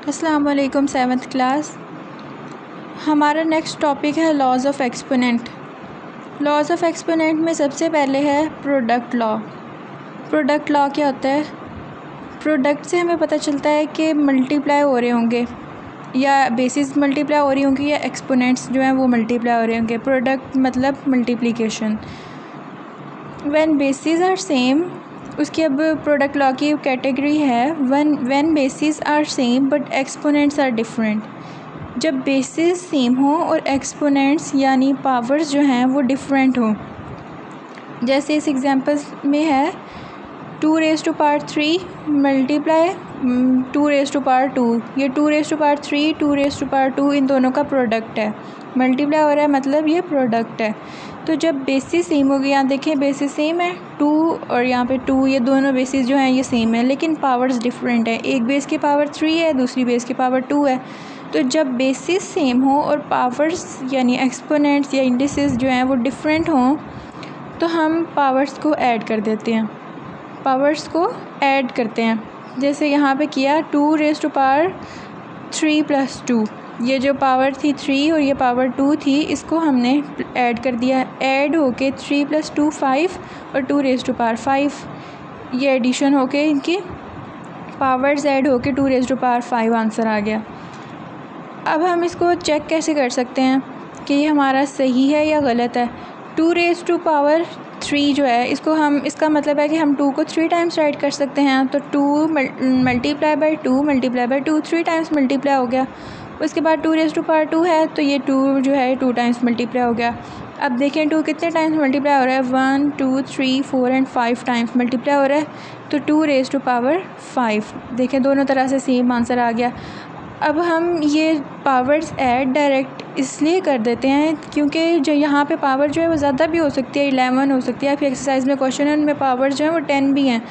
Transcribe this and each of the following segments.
अस्सलाम वालेकुम। 7th class. हमारा नेक्स्ट टॉपिक है laws of exponent. Laws of exponent में सबसे पहले है प्रोडक्ट लॉ। प्रोडक्ट लॉ क्या होता है? प्रोडक्ट से हमें पता चलता है कि मल्टीप्लाई हो रहे होंगे या बेसिस मल्टीप्लाई हो रही होंगी या एक्सपोनेंट्स जो हैं वो मल्टीप्लाई हो रहे होंगे। प्रोडक्ट मतलब multiplication. When bases are same, उसकी अब प्रोडक्ट लॉ की कैटेगरी है when bases are same but exponents are different. जब बेसिस सेम हो और एक्सपोनेंट्स यानी पावर्स जो हैं वो डिफरेंट हो। जैसे इस एग्जांपल में है 2⁻³ मल्टीप्लाई 2⁻²। ये 2⁻³ 2⁻², इन दोनों का प्रोडक्ट है। मल्टीप्लाई हो रहा है मतलब ये प्रोडक्ट है। तो जब बेसिस सेम होगी, यहाँ देखें बेसिस सेम है 2 और यहाँ पे 2, ये दोनों बेसिस जो हैं ये सेम है लेकिन पावर्स डिफरेंट है। एक बेस की पावर 3 है, दूसरी बेस की पावर 2 है। तो जब बेसिस सेम हो और पावर्स यानी एक्सपोनेंट्स या इंडिसेस जो हैं वो डिफरेंट हों तो हम पावर्स को ऐड कर देते हैं। पावर्स को ऐड करते हैं। जैसे यहाँ पे किया 2⁻³ + 2। ये जो पावर थी 3 और ये पावर 2 थी, इसको हमने ऐड कर दिया। ऐड होके 3 + 2 5 और 2⁻5। ये एडिशन होके इनकी पावर्स ऐड होके 2�5 आंसर आ गया। अब हम इसको चेक कैसे कर सकते हैं कि ये हमारा सही है या गलत है। 2⁻³ जो है इसको हम, इसका मतलब है कि हम 2 को 3 टाइम्स राइट कर सकते हैं। तो 2 × 2 × 2 3 टाइम्स मल्टीप्लाई हो गया। उसके बाद 2⁻² है तो ये 2 जो है 2 टाइम्स मल्टीप्लाई हो गया। अब देखें 2 कितने टाइम्स मल्टीप्लाई हो रहा है, 1 2 3 4 एंड 5 टाइम्स मल्टीप्लाई हो रहा है। तो 2⁻5। देखें दोनों तरह से सेम आंसर आ गया। अब हम ये पावर्स ऐड डायरेक्ट इसलिए कर देते हैं क्योंकि जो यहाँ पे पावर जो है वो ज़्यादा भी हो सकती है, 11 हो सकती है। आपकी एक्सरसाइज में क्वेश्चन है उनमें पावर जो है वो 10 भी हैं।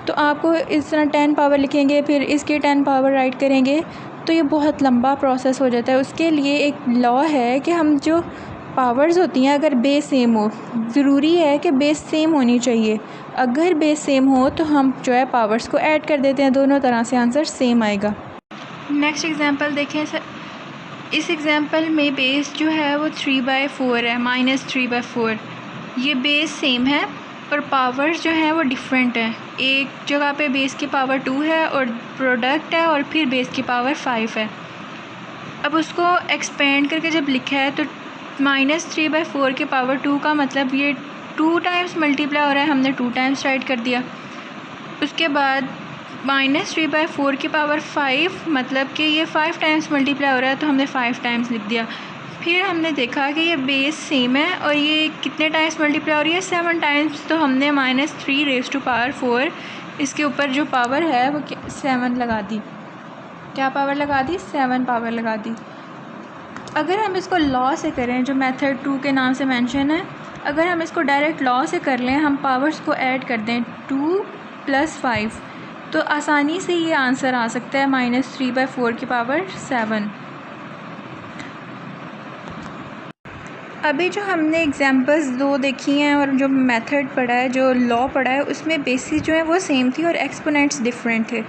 तो आपको इस तरह 10 पावर लिखेंगे, फिर इसकी 10 पावर राइट करेंगे तो ये बहुत लंबा प्रोसेस हो जाता है। उसके लिए एक लॉ है कि हम जो पावर्स होती हैं अगर बेस सेम हो, ज़रूरी है कि बेस सेम होनी चाहिए। अगर बेस सेम हो तो हम जो है पावर्स को ऐड कर देते हैं, दोनों तरह से आंसर सेम आएगा। नेक्स्ट एग्जांपल देखें। इस एग्जांपल में बेस जो है वो 3/4 है, -3/4। ये बेस सेम है और पावर्स जो हैं वो डिफरेंट है। एक जगह पे बेस की पावर 2 है और प्रोडक्ट है और फिर बेस की पावर 5 है। अब उसको एक्सपेंड करके जब लिखा है तो -3/4 के पावर 2 का मतलब ये 2 टाइम्स मल्टीप्लाई हो रहा है, हमने 2 टाइम्स राइट कर दिया। उसके बाद -3/4 की पावर 5 मतलब कि ये 5 टाइम्स मल्टीप्लाई हो रहा है तो हमने 5 टाइम्स लिख दिया। फिर हमने देखा कि ये बेस सेम है और ये कितने टाइम्स मल्टीप्लाई हो रही है, 7 टाइम्स। तो हमने -3⁻4 इसके ऊपर जो पावर है वो 7 लगा दी। क्या पावर लगा दी? 7 पावर लगा दी। अगर हम इसको लॉ से करें, जो मेथड 2 के नाम से मेंशन है, अगर हम इसको डायरेक्ट लॉ से कर लें, हम पावर्स को ऐड कर दें 2 + 5 तो आसानी से ये आंसर आ सकता है -3/4 की पावर 7। अभी जो हमने एग्जांपल्स 2 देखी हैं और जो मेथड पढ़ा है, जो लॉ पढ़ा है, उसमें बेसिस जो है वो सेम थी और एक्सपोनेंट्स डिफरेंट थे।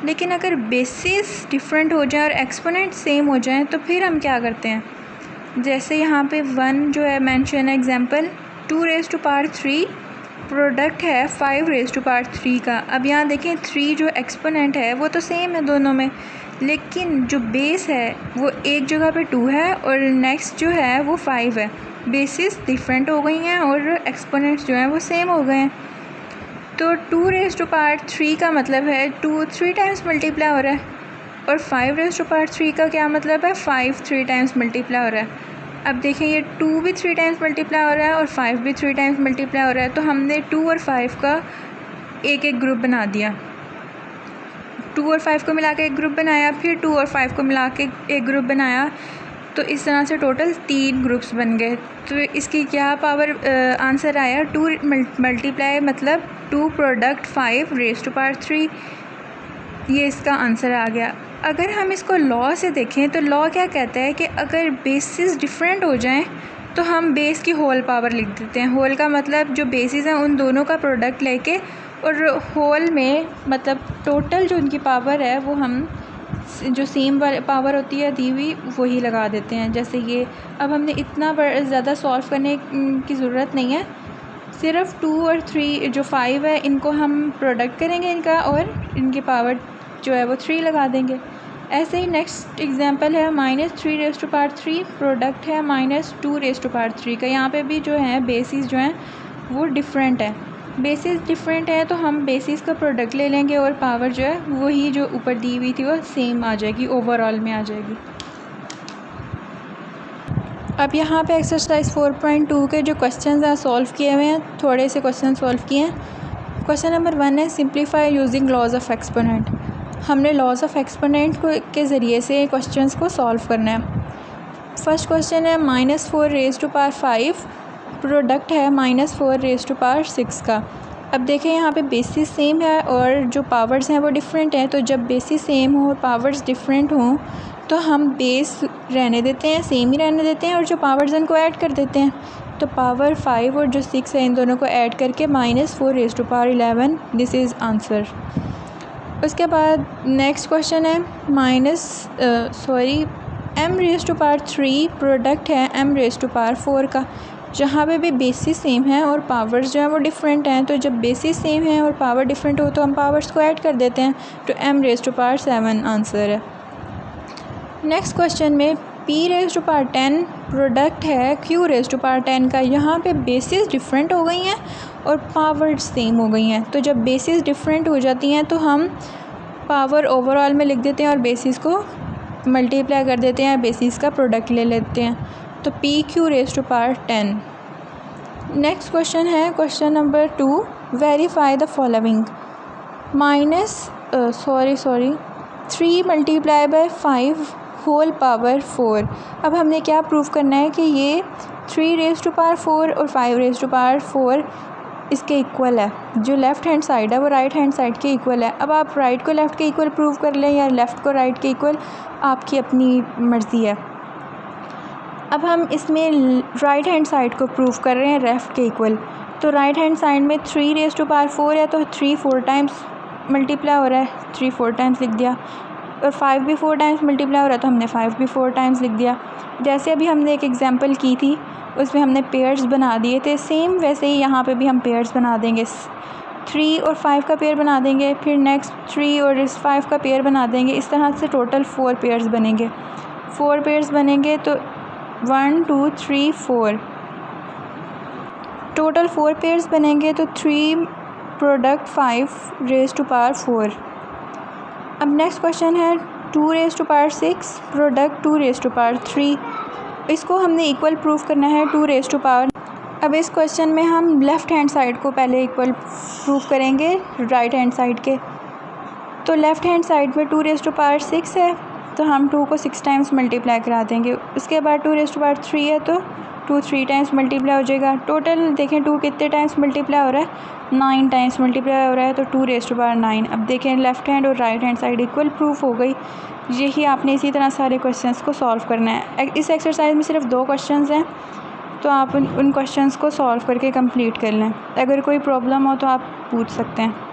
लेकिन अगर बेसिस डिफरेंट हो जाए और एक्सपोनेंट सेम हो जाएं तो फिर हम क्या करते हैं। जैसे यहाँ पे 1 जो है मेंशन है एग्जांपल 2⁻³ प्रोडक्ट है 5⁻³ का। अब यहाँ देखें 3 जो एक्सपोनेंट है वो तो सेम है दोनों में, लेकिन जो बेस है वो एक जगह पे 2 है और नेक्स्ट जो है वो 5 है। बेसिस डिफरेंट हो गई हैं और एक्सपोनेंट्स जो हैं वो सेम हो गए हैं। तो 2⁻³ का मतलब है 2 3 टाइम्स मल्टीप्लाई हो रहा है और 5⁻³ का क्या मतलब है, 5 3 टाइम्स मल्टीप्लाई हो रहा है। अब देखें ये 2 भी 3 टाइम्स मल्टीप्लाई हो रहा है और 5 भी 3 टाइम्स मल्टीप्लाई हो रहा है। तो हमने 2 और 5 का एक ग्रुप बना दिया। 2 और 5 को मिला के एक ग्रुप बनाया, फिर 2 और 5 को मिला के एक ग्रुप बनाया। तो इस तरह से टोटल 3 ग्रुप्स बन गए। तो इसकी क्या पावर आंसर आया, 2 मल्टीप्लाई मतलब 2 प्रोडक्ट 5⁻3। ये इसका आंसर आ गया। अगर हम इसको लॉ से देखें तो लॉ क्या कहता है कि अगर बेसिस डिफरेंट हो जाएं तो हम बेस की होल पावर लिख देते हैं। होल का मतलब जो बेसिस हैं उन दोनों का प्रोडक्ट लेके और होल में मतलब टोटल जो उनकी पावर है वो हम जो सेम पावर होती है दी हुई वही लगा देते हैं। जैसे ये अब हमने इतना ज़्यादा सॉल्व करने की ज़रूरत नहीं है, सिर्फ 2 और 3 जो 5 है इनको हम प्रोडक्ट करेंगे इनका और इनकी पावर जो है वो 3 लगा देंगे। ऐसे ही नेक्स्ट एग्जांपल है -3⁻³ प्रोडक्ट है -2⁻³ का। यहाँ पे भी जो है बेसिस जो हैं वो डिफरेंट है। बेसिस डिफरेंट है तो हम बेसिस का प्रोडक्ट ले लेंगे और पावर जो है वही जो ऊपर दी हुई थी वो सेम आ जाएगी, ओवरऑल में आ जाएगी। अब यहाँ पे एक्सरसाइज 4.2 के जो क्वेश्चंस हैं सॉल्व किए हुए हैं, थोड़े से क्वेश्चन सॉल्व किए हैं। क्वेश्चन नंबर 1 है simplify using laws of exponent. हमने लॉज ऑफ एक्सपोनेंट के ज़रिए से क्वेश्चंस को सॉल्व करना है। फर्स्ट क्वेश्चन है -4⁵ प्रोडक्ट है -4⁶ का। अब देखें यहाँ पे बेसिस सेम है और जो पावर्स हैं वो डिफरेंट हैं, तो जब बेसिस सेम हो और पावर्स डिफरेंट हों तो हम बेस रहने देते हैं, सेम ही रहने देते हैं और जो पावर्स हैं उनको ऐड कर देते हैं। तो पावर 5 और जो 6 है इन दोनों को ऐड करके -4⁻11 दिस इज़ आंसर। उसके बाद नेक्स्ट क्वेश्चन है m⁻³ प्रोडक्ट है m⁻⁴ का। जहाँ पे भी बेसिस सेम है और पावर्स जो है वो डिफरेंट हैं, तो जब बेसिस सेम है और पावर डिफरेंट हो तो हम पावर्स को ऐड कर देते हैं, तो m⁻7 आंसर है। नेक्स्ट क्वेश्चन में p⁻10 प्रोडक्ट है q⁻10 का। यहाँ पे बेसिस डिफरेंट हो गई हैं और पावर सेम हो गई हैं, तो जब बेसिस डिफरेंट हो जाती हैं तो हम पावर ओवरऑल में लिख देते हैं और बेसिस को मल्टीप्लाई कर देते हैं, बेसिस का प्रोडक्ट ले लेते हैं, तो pq⁻10। नेक्स्ट क्वेश्चन है question number 2 verify the following -3 multiply by 5 whole power 4। अब हमने क्या प्रूव करना है कि ये 3⁴ और 5⁴ इसके इक्वल है। जो लेफ़्ट हैंड साइड है वो राइट हैंड साइड के इक्वल है। अब आप राइट को लेफ़्ट के इक्वल प्रूव कर लें या लेफ़्ट को राइट के इक्वल, आपकी अपनी मर्ज़ी है। अब हम इसमें राइट हैंड साइड को प्रूव कर रहे हैं लेफ़्ट के इक्वल। तो राइट हैंड साइड में 3⁴ है तो 3 4 टाइम्स मल्टीप्लाई हो रहा है, 3 4 टाइम्स लिख दिया, और 5 भी 4 टाइम्स मल्टीप्लाई हो रहा है तो हमने 5 भी 4 टाइम्स लिख दिया। जैसे अभी हमने एक एग्जांपल की थी उसमें हमने पेयर्स बना दिए थे, सेम वैसे ही यहाँ पे भी हम पेयर्स बना देंगे। 3 और 5 का पेयर बना देंगे, फिर नेक्स्ट 3 और 5 का पेयर बना देंगे। इस तरह से टोटल 4 पेयर्स बनेंगे। 4 पेयर्स बनेंगे तो 1 2 3 4 टोटल 4 पेयर्स बनेंगे, तो 3 प्रोडक्ट 5⁻⁴। अब नेक्स्ट क्वेश्चन है 2⁻6 प्रोडक्ट 2⁻3। इसको हमने इक्वल प्रूफ करना है 2⁻। अब इस क्वेश्चन में हम लेफ़्ट हैंड साइड को पहले इक्वल प्रूफ करेंगे राइट हैंड साइड के। तो लेफ़्ट हैंड साइड में 2⁻6 है तो हम 2 को 6 टाइम्स मल्टीप्लाई करा देंगे। उसके बाद 2⁻3 है तो 2 3 टाइम्स मल्टीप्लाई हो जाएगा। टोटल देखें 2 कितने टाइम्स मल्टीप्लाई हो रहा है, 9 टाइम्स मल्टीप्लाई हो रहा है, तो 2⁻9। अब देखें लेफ़्ट हैंड और right hand side equal proof हो गई। यही आपने इसी तरह सारे क्वेश्चंस को सॉल्व करना है। इस एक्सरसाइज में सिर्फ 2 क्वेश्चंस हैं, तो आप उन क्वेश्चंस को सॉल्व करके कंप्लीट कर लें। अगर कोई प्रॉब्लम हो तो आप पूछ सकते हैं।